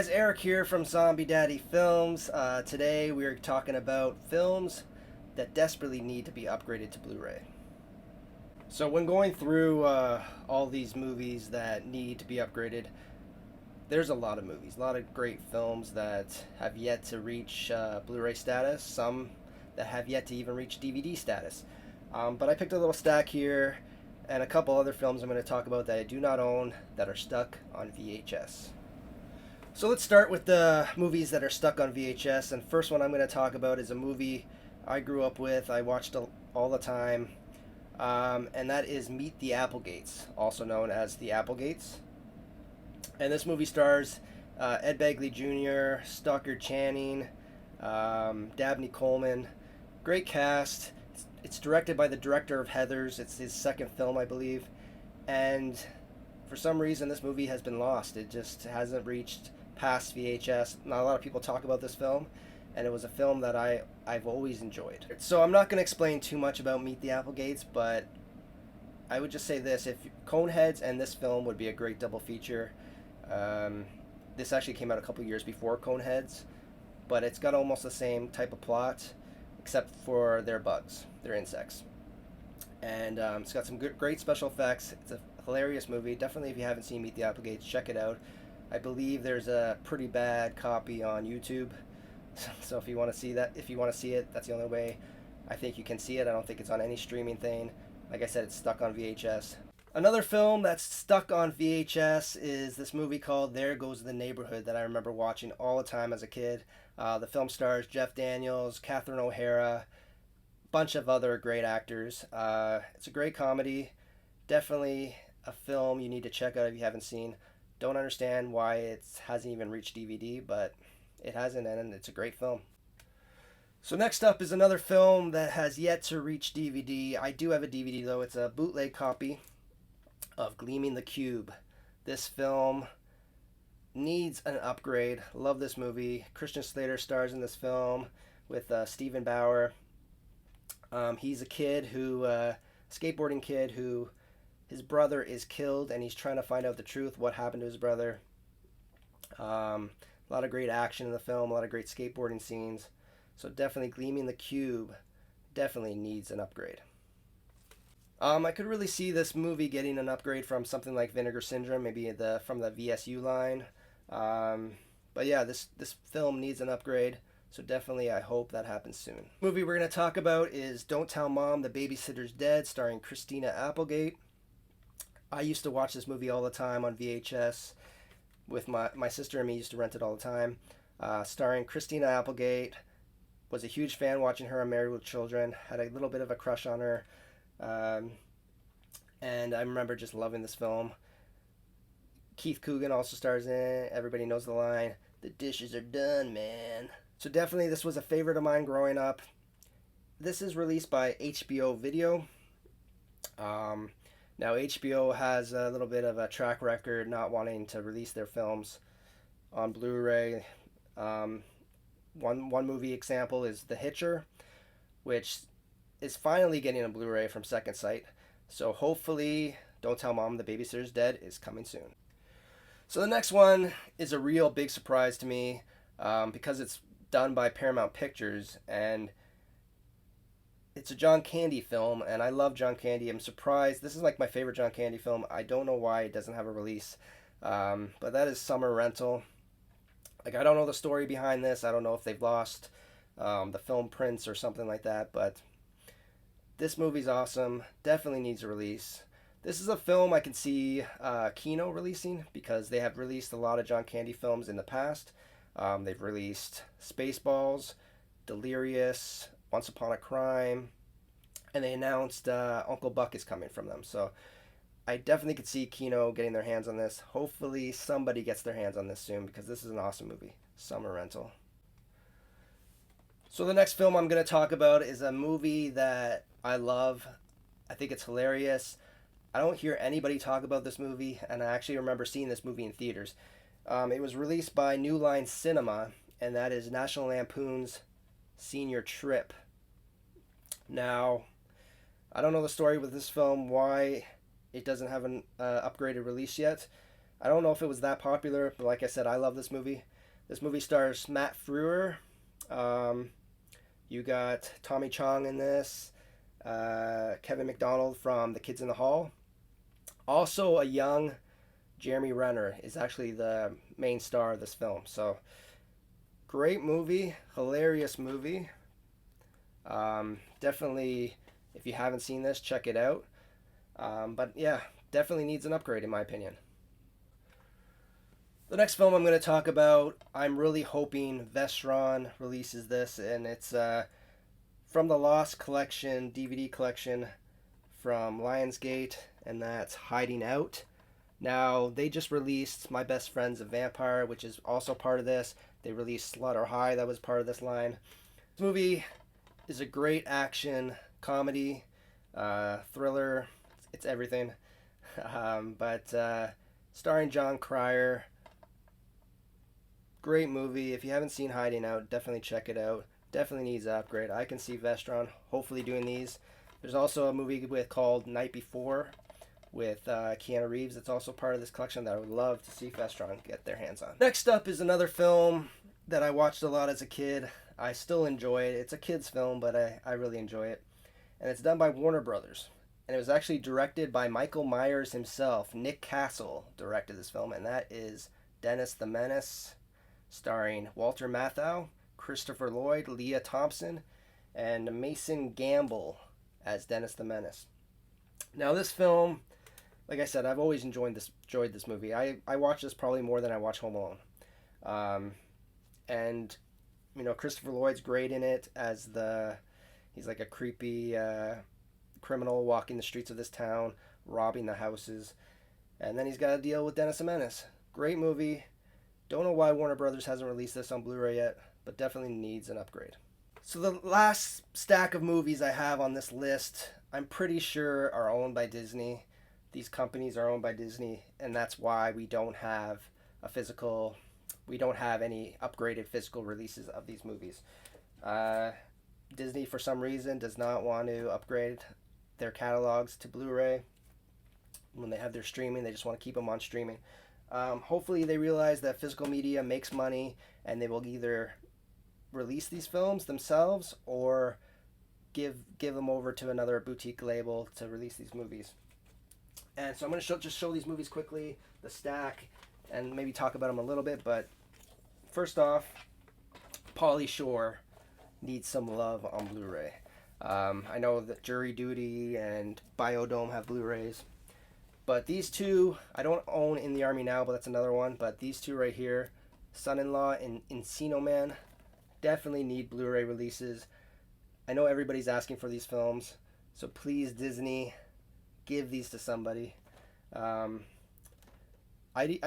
guys, Eric here from Zombie Daddy Films. Today we're talking about films that desperately need to be upgraded to Blu-ray. So when going through all these movies that need to be upgraded, there's a lot of movies, a lot of great films that have yet to reach Blu-ray status, some that have yet to even reach DVD status. But I picked a little stack here and a couple other films I'm going to talk about that I do not own that are stuck on VHS. So let's start with the movies that are stuck on VHS. And first one I'm going to talk about is a movie I grew up with. I watched all the time. And that is Meet the Applegates, also known as The Applegates. And this movie stars Ed Begley Jr., Stockard Channing, Dabney Coleman. Great cast. It's directed by the director of Heathers. It's his second film, I believe. And for some reason, this movie has been lost. It just hasn't reached past VHS. Not a lot of people talk about this film, and it was a film that I've always enjoyed. So I'm not going to explain too much about Meet the Applegates, but I would just say this: if Coneheads and this film would be a great double feature. This actually came out a couple years before Coneheads, but it's got almost the same type of plot, except for their bugs, their insects. And it's got some great special effects. It's a hilarious movie. Definitely, if you haven't seen Meet the Applegates, check it out. I believe there's a pretty bad copy on YouTube. So if you want to see that, if you want to see it, that's the only way I think you can see it. I don't think it's on any streaming thing. Like I said, it's stuck on VHS. Another film that's stuck on VHS is this movie called There Goes the Neighborhood that I remember watching all the time as a kid. The film stars Jeff Daniels, Catherine O'Hara, bunch of other great actors. It's a great comedy. Definitely a film you need to check out if you haven't seen. Don't understand why it hasn't even reached DVD, but it hasn't, and it's a great film. So next up is another film that has yet to reach DVD. I do have a DVD though. It's a bootleg copy of Gleaming the Cube. This film needs an upgrade. Love this movie. Christian Slater stars in this film with Stephen Bauer. He's a kid who, skateboarding kid who, his brother is killed, and he's trying to find out the truth, what happened to his brother. A lot of great action in the film, a lot of great skateboarding scenes. So definitely Gleaming the Cube definitely needs an upgrade. I could really see this movie getting an upgrade from something like Vinegar Syndrome, maybe from the VSU line. But yeah, this film needs an upgrade. So definitely, I hope that happens soon. The movie we're going to talk about is Don't Tell Mom, The Babysitter's Dead, starring Christina Applegate. I used to watch this movie all the time on VHS with my sister and me used to rent it all the time. Starring Christina Applegate. Was a huge fan watching her on Married with Children. Had a little bit of a crush on her. And I remember just loving this film. Keith Coogan also stars in it. Everybody knows the line, "The dishes are done, man." So definitely this was a favorite of mine growing up. This is released by HBO Video. Now HBO has a little bit of a track record not wanting to release their films on Blu-ray. One movie example is The Hitcher, which is finally getting a Blu-ray from Second Sight. So hopefully Don't Tell Mom, The Babysitter's Dead is coming soon. So the next one is a real big surprise to me because it's done by Paramount Pictures, and it's a John Candy film, and I love John Candy. I'm surprised. This is like my favorite John Candy film. I don't know why it doesn't have a release, but that is Summer Rental. Like, I don't know the story behind this. I don't know if they've lost the film prints or something like that, but this movie's awesome. Definitely needs a release. This is a film I can see Kino releasing because they have released a lot of John Candy films in the past. They've released Spaceballs, Delirious, Once Upon a Crime, and they announced Uncle Buck is coming from them. So I definitely could see Kino getting their hands on this. Hopefully somebody gets their hands on this soon because this is an awesome movie, Summer Rental. So the next film I'm going to talk about is a movie that I love. I think it's hilarious. I don't hear anybody talk about this movie, and I actually remember seeing this movie in theaters. It was released by New Line Cinema, and that is National Lampoon's Senior Trip. Now, I don't know the story with this film, why it doesn't have an upgraded release yet. I don't know if it was that popular, but like I said, I love this movie. This movie stars Matt Frewer. Um, you got Tommy Chong in this. Kevin McDonald from The Kids in the Hall. Also, a young Jeremy Renner is actually the main star of this film. So, great movie, hilarious movie. Definitely, if you haven't seen this, check it out. But yeah, definitely needs an upgrade in my opinion. The next film I'm going to talk about, I'm really hoping Vestron releases this, and it's from the Lost Collection DVD collection from Lionsgate, and that's Hiding Out. Now, they just released My Best Friend's a Vampire, which is also part of this. They released Slaughter High, that was part of this line. This movie is a great action comedy, thriller, it's everything. But starring John Cryer. Great movie. If you haven't seen Hiding Out, definitely check it out. Definitely needs an upgrade. I can see Vestron hopefully doing these. There's also a movie called Night Before with Keanu Reeves. It's also part of this collection that I would love to see Vestron get their hands on. Next up is another film that I watched a lot as a kid. I still enjoy it. It's a kid's film, but I really enjoy it. And it's done by Warner Brothers. And it was actually directed by Michael Myers himself. Nick Castle directed this film, and that is Dennis the Menace, starring Walter Matthau, Christopher Lloyd, Leah Thompson, and Mason Gamble as Dennis the Menace. Now this film, like I said, I've always enjoyed this movie. I watch this probably more than I watch Home Alone. And you know, Christopher Lloyd's great in it as he's like a creepy criminal walking the streets of this town, robbing the houses, and then he's got to deal with Dennis the Menace. Great movie. Don't know why Warner Brothers hasn't released this on Blu-ray yet, but definitely needs an upgrade. So the last stack of movies I have on this list, I'm pretty sure are owned by Disney. These companies are owned by Disney, and that's why we don't have any upgraded physical releases of these movies. Disney, for some reason, does not want to upgrade their catalogs to Blu-ray. When they have their streaming, they just want to keep them on streaming. Hopefully they realize that physical media makes money, and they will either release these films themselves or give them over to another boutique label to release these movies. And so I'm going to just show these movies quickly, the stack, and maybe talk about them a little bit. But first off, Pauly Shore needs some love on Blu-ray. I know that Jury Duty and Biodome have Blu-rays. But these two, I don't own In the Army Now, but that's another one. But these two right here, Son-in-Law and Encino Man, definitely need Blu-ray releases. I know everybody's asking for these films, so please, Disney, give these to somebody. I'd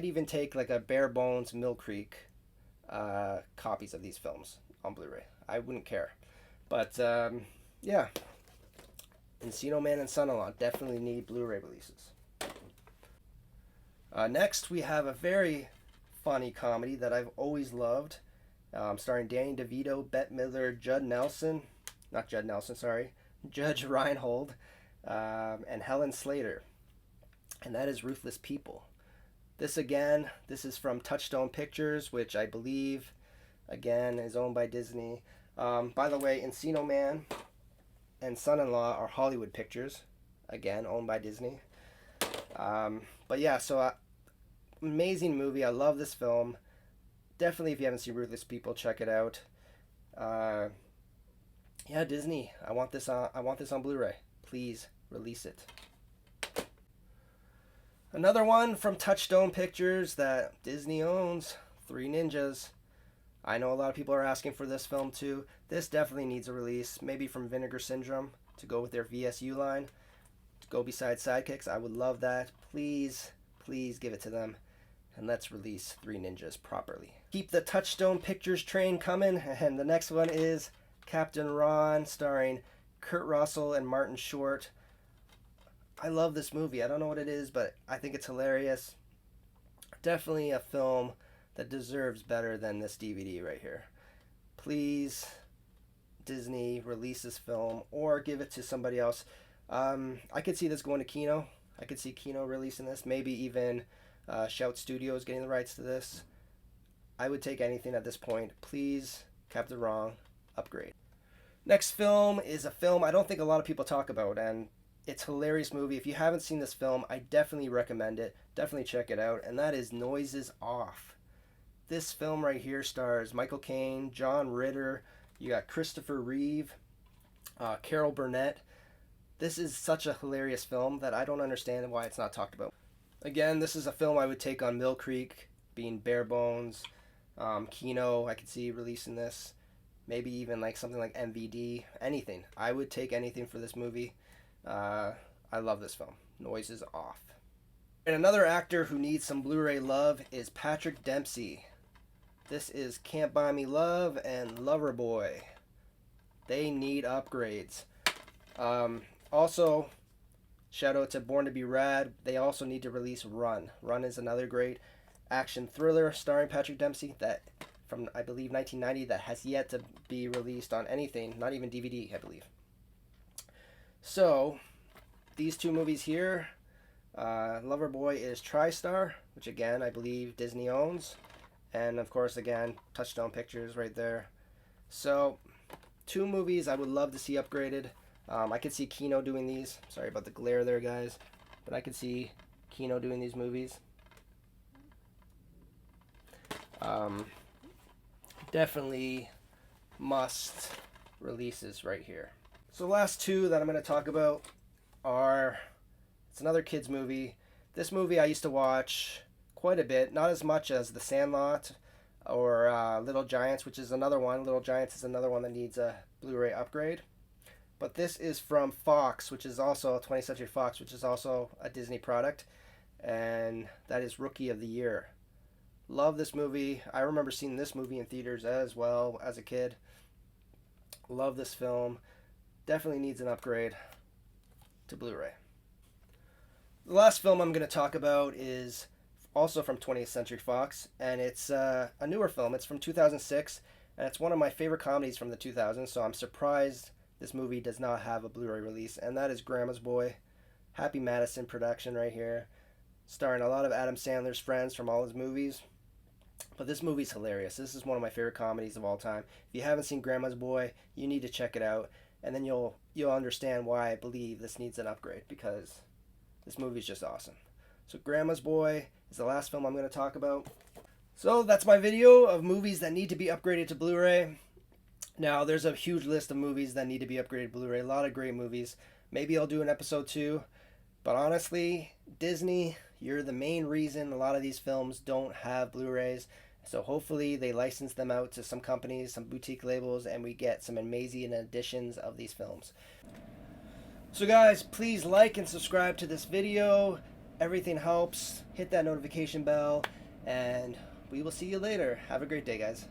even take like a bare bones Mill Creek copies of these films on Blu-ray. I wouldn't care. But yeah, Encino Man and Son-in-Law definitely need Blu-ray releases. Next, we have a very funny comedy that I've always loved, starring Danny DeVito, Bette Midler, Judge Reinhold, and Helen Slater, and that is Ruthless People. This is from Touchstone Pictures, which I believe, again, is owned by Disney. By the way, Encino Man and Son-in-Law are Hollywood Pictures, again, owned by Disney. But yeah, so amazing movie. I love this film. Definitely, if you haven't seen Ruthless People, check it out. Yeah, Disney, I want this on Blu-ray. Please release it. Another one from Touchstone Pictures that Disney owns, Three Ninjas. I know a lot of people are asking for this film too. This definitely needs a release, maybe from Vinegar Syndrome to go with their VSU line, to go beside Sidekicks. I would love that. Please, please give it to them, and let's release Three Ninjas properly. Keep the Touchstone Pictures train coming, and the next one is Captain Ron, starring Kurt Russell and Martin Short. I love this movie. I don't know what it is, but I think it's hilarious. Definitely a film that deserves better than this DVD right here. Please, Disney, release this film or give it to somebody else. I could see this going to Kino. I could see Kino releasing this. Maybe even Shout Studios getting the rights to this. I would take anything at this point. Please, Captain Wrong, upgrade. Next film is a film I don't think a lot of people talk about, and it's a hilarious movie. If you haven't seen this film, I definitely recommend it. Definitely check it out, and that is Noises Off. This film right here stars Michael Caine, John Ritter, you got Christopher Reeve, Carol Burnett. This is such a hilarious film that I don't understand why it's not talked about. Again, this is a film I would take on Mill Creek, being Bare Bones, Kino, I could see releasing this. Maybe even like something like MVD, anything. I would take anything for this movie. I love this film. Noises Off. And another actor who needs some Blu-ray love is Patrick Dempsey. This is Can't Buy Me Love and Loverboy. They need upgrades. Also, shout out to Born to Be Rad. They also need to release Run. Run is another great action thriller starring Patrick Dempsey that from, I believe, 1990 that has yet to be released on anything, not even DVD, I believe. So, these two movies here, Loverboy is TriStar, which again, I believe Disney owns. And of course, again, Touchstone Pictures right there. So, two movies I would love to see upgraded. I could see Kino doing these. Sorry about the glare there, guys. But I could see Kino doing these movies. Definitely must releases right here. So the last two that I'm going to talk about are, it's another kids movie. This movie I used to watch quite a bit, not as much as The Sandlot or Little Giants, which is another one. Little Giants is another one that needs a Blu-ray upgrade. But this is from Fox, which is also 20th Century Fox, which is also a Disney product, and that is Rookie of the Year. Love this movie. I remember seeing this movie in theaters as well as a kid. Love this film. Definitely needs an upgrade to Blu-ray. The last film I'm going to talk about is also from 20th Century Fox, and it's a newer film. It's from 2006, and it's one of my favorite comedies from the 2000s, so I'm surprised this movie does not have a Blu-ray release, and that is Grandma's Boy. Happy Madison production right here, starring a lot of Adam Sandler's friends from all his movies. But this movie's hilarious. This is one of my favorite comedies of all time. If you haven't seen Grandma's Boy, you need to check it out, and then you'll understand why I believe this needs an upgrade, because this movie's just awesome. So Grandma's Boy is the last film I'm going to talk about. So that's my video of movies that need to be upgraded to Blu-ray. Now, there's a huge list of movies that need to be upgraded to Blu-ray. A lot of great movies. Maybe I'll do an episode 2. But honestly, Disney, you're the main reason a lot of these films don't have Blu-rays. So hopefully they license them out to some companies, some boutique labels, and we get some amazing editions of these films. So guys, please like and subscribe to this video. Everything helps. Hit that notification bell, and we will see you later. Have a great day, guys.